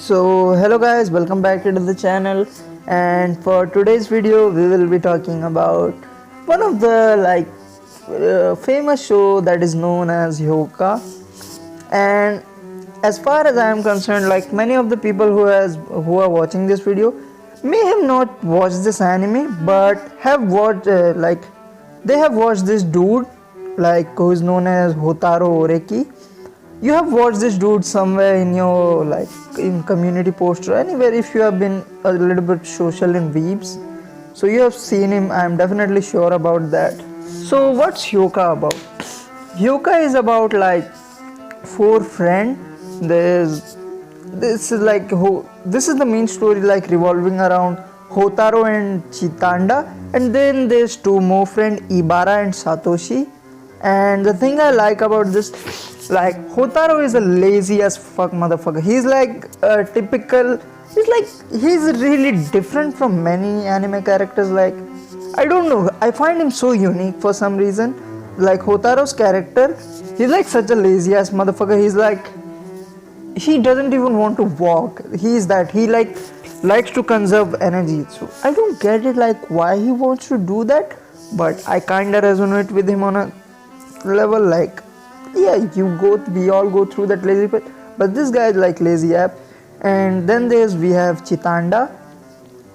So hello guys, welcome back to the channel, and for today's video we will be talking about one of the famous show that is known as hyouka. And as far as I am concerned, like many of the people who are watching this video may have not watched this anime but have watched they have watched this dude who is known as Hotaro Oreki. You have watched this dude somewhere in your in community post or anywhere if you have been a little bit social in Weebs. So you have seen him, I am definitely sure about that. So what's hyouka about? Hyouka is about four friends. This is the main story revolving around Hotaro and Chitanda, and then there's two more friends, Ibara and Satoshi. And the thing I like about this, Hotaro is a lazy as fuck motherfucker. He's like a typical, he's really different from many anime characters. I don't know, I find him so unique for some reason. Hotaro's character, he's like such a lazy ass motherfucker. He doesn't even want to walk. He likes to conserve energy. So I don't get it why he wants to do that, but I kinda resonate with him on a level. Yeah, we all go through that lazy but this guy is like lazy app. And then we have Chitanda,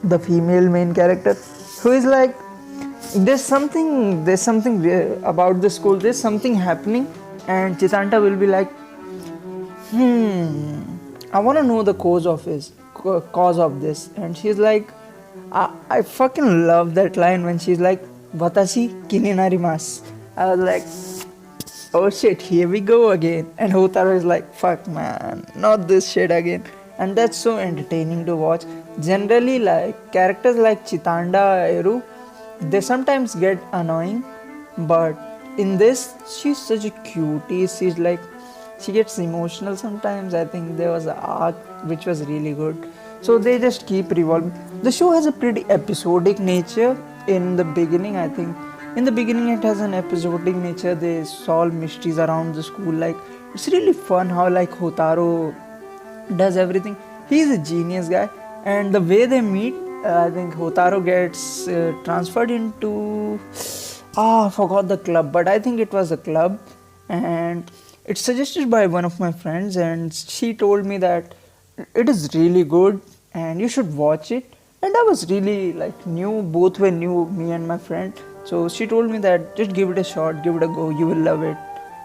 the female main character, who is like, there's something about the school, there's something happening, and Chitanda will be like, I want to know the cause of this. And she's like, I fucking love that line when she's like, watashi kininarimasu. I was like, oh shit, here we go again. And Hotaro is like, fuck man, not this shit again. And that's so entertaining to watch. Generally, characters like Chitanda Eru, they sometimes get annoying, but in this, she's such a cutie. She gets emotional sometimes. I think there was an arc which was really good. So they just keep revolving. The show has a pretty episodic nature in the beginning, I think. In the beginning, it has an episodic nature. They solve mysteries around the school. It's really fun how Hotaro does everything. He's a genius guy. And the way they meet, I think Hotaro gets transferred into, I forgot the club, but I think it was a club. And it's suggested by one of my friends, and she told me that it is really good and you should watch it. And I was really new, both were new, me and my friend. So she told me that just give it a shot, give it a go, you will love it.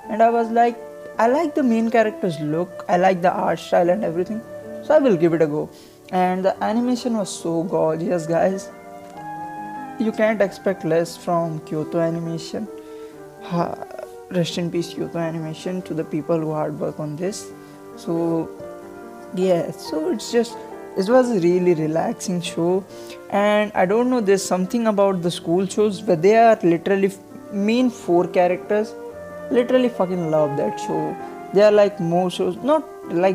And I was like, I like the main character's look, I like the art style and everything, so I will give it a go. And the animation was so gorgeous, guys. You can't expect less from Kyoto Animation. Rest in peace Kyoto Animation to the people who hard work on this. So yeah, so it was a really relaxing show. And I don't know, there's something about the school shows where they are literally main four characters. Literally fucking love that show. They are more shows, not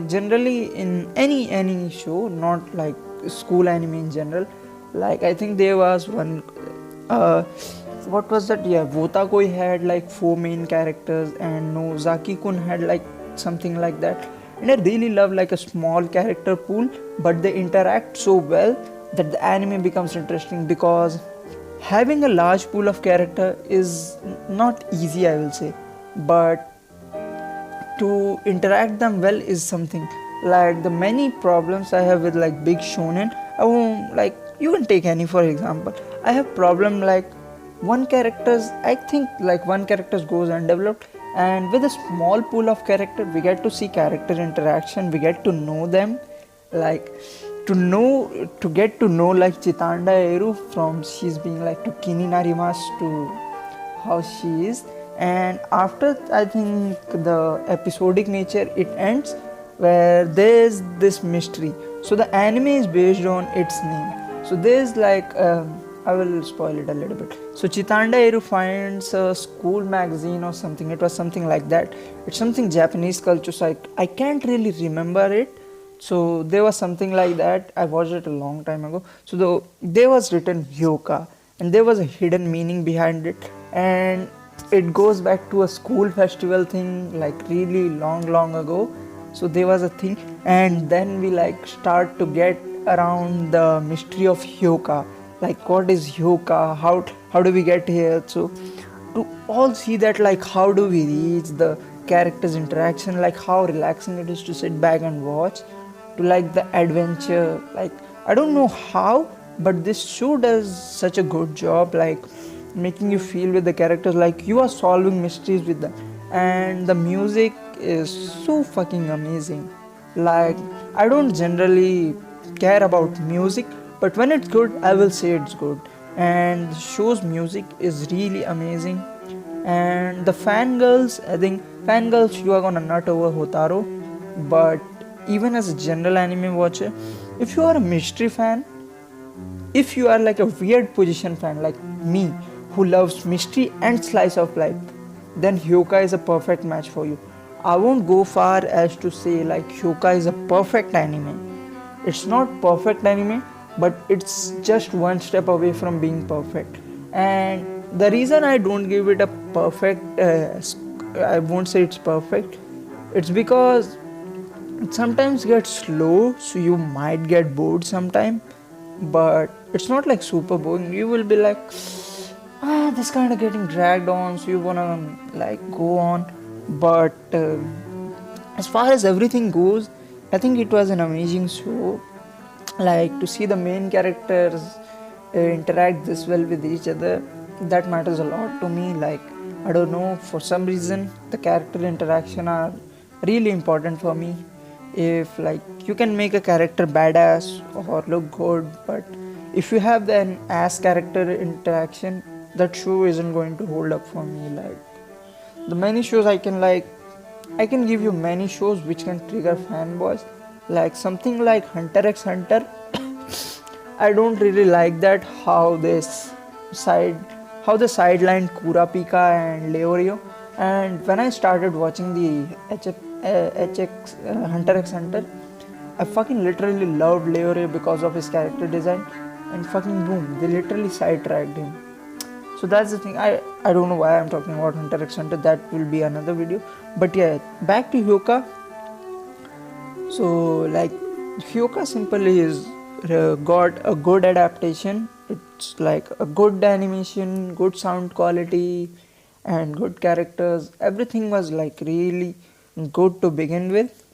generally in any show, not school anime in general. I think there was one, what was that? Yeah, Wotakoi had four main characters, and Nozaki-kun had something like that. And I really love a small character pool, but they interact so well that the anime becomes interesting, because having a large pool of character is not easy, I will say, but to interact them well is something. The many problems I have with big shonen, I won't you can take any for example. I have problem one characters, I think one characters goes undeveloped, and with a small pool of character we get to see character interaction, we get to know them, to get to know Chitanda Eru, from she's being to Kininarimasu to how she is. And after, I think, the episodic nature, it ends where there's this mystery. So the anime is based on its name. So there's I will spoil it a little bit. So Chitanda Eru finds a school magazine or something. It was something like that. It's something Japanese culture, so I can't really remember it. So there was something like that. I watched it a long time ago. So there was written hyouka, and there was a hidden meaning behind it. And it goes back to a school festival thing really long ago. So there was a thing, and then we like start to get around the mystery of hyouka, like what is hyouka, how do we get here. So to all see that, like how do we reach the characters interaction, like how relaxing it is to sit back and watch, to like the adventure. Like I don't know how, but this show does such a good job, like making you feel with the characters, like you are solving mysteries with them. And the music is so fucking amazing. Like I don't generally care about music, but when it's good I will say it's good. And the show's music is really amazing. And the fangirls, I think fangirls, you are gonna nut over Hotaro. But even as a general anime watcher, if you are a mystery fan, if you are like a weird position fan like me, who loves mystery and slice of life, then Hyouka is a perfect match for you. I won't go far as to say like Hyouka is a perfect anime. It's not perfect anime, but it's just one step away from being perfect. And the reason I don't give it a perfect, I won't say it's perfect, it's because it sometimes gets slow, so you might get bored sometime. But it's not like super boring. You will be like, this kind of getting dragged on, so you wanna like go on. But as far as everything goes, I think it was an amazing show. Like to see the main characters interact this well with each other, that matters a lot to me. Like I don't know, for some reason the character interaction are really important for me. If like you can make a character badass or look good, but if you have an ass character interaction, that show isn't going to hold up for me. Like the many shows I can give you many shows which can trigger fanboys, like something like Hunter x Hunter. I don't really like that side how they sidelined Kurapika and Leorio. And when I started watching the Hunter x Hunter, I fucking literally loved Leorio because of his character design, and fucking boom, they literally sidetracked him. So that's the thing. I don't know why I'm talking about Hunter x Hunter. That will be another video. But yeah, back to Hyouka. So like Hyouka simply is got a good adaptation. It's like a good animation, good sound quality, and good characters. Everything was like really good to begin with,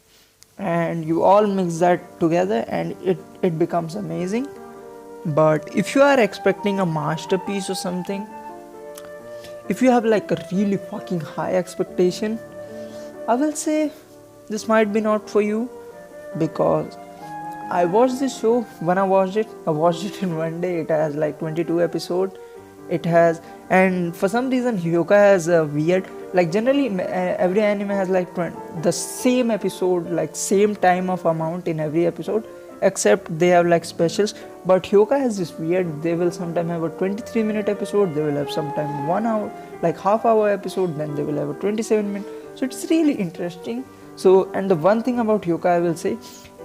and you all mix that together and it becomes amazing. But if you are expecting a masterpiece or something, if you have like a really fucking high expectation, I will say this might be not for you. Because I watched this show. When I watched it in one day. It has like 22 episodes. It has, and for some reason Hyouka has a weird, like generally every anime has like the same episode, like same time of amount in every episode, except they have like specials. But Hyouka has this weird, they will sometimes have a 23-minute episode, they will have sometime 1 hour, like half-hour episode, then they will have a 27-minute. So it's really interesting. So, and the one thing about Hyouka I will say,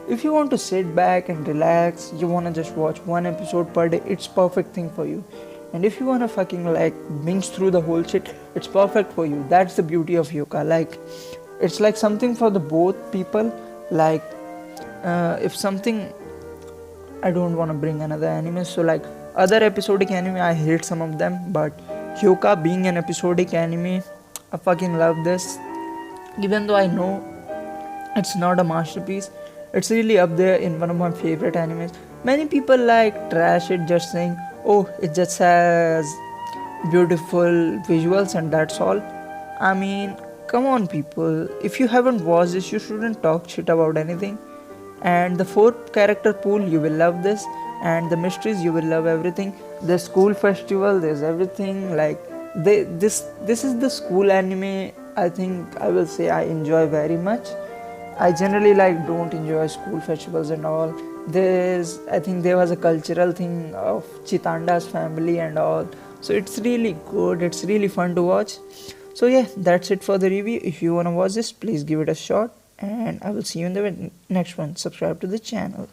if you want to sit back and relax, you want to just watch one episode per day, it's perfect thing for you. And if you want to fucking like binge through the whole shit, it's perfect for you. That's the beauty of Hyouka. Like it's like something for the both people. Like if something, I don't want to bring another anime, so like other episodic anime I hate some of them, but Hyouka being an episodic anime, I fucking love this. Even though I know it's not a masterpiece, it's really up there in one of my favorite animes. Many people like trash it just saying, oh, it just has beautiful visuals and that's all. I mean, come on people, if you haven't watched this, you shouldn't talk shit about anything. And the 4 character pool, you will love this. And the mysteries, you will love everything. The school festival, there's everything. Like this is the school anime I think I will say I enjoy very much. I generally like don't enjoy school festivals and all. I think there was a cultural thing of Chitanda's family and all. So it's really good. It's really fun to watch. So yeah, that's it for the review. If you wanna watch this, please give it a shot, and I will see you in the next one. Subscribe to the channel.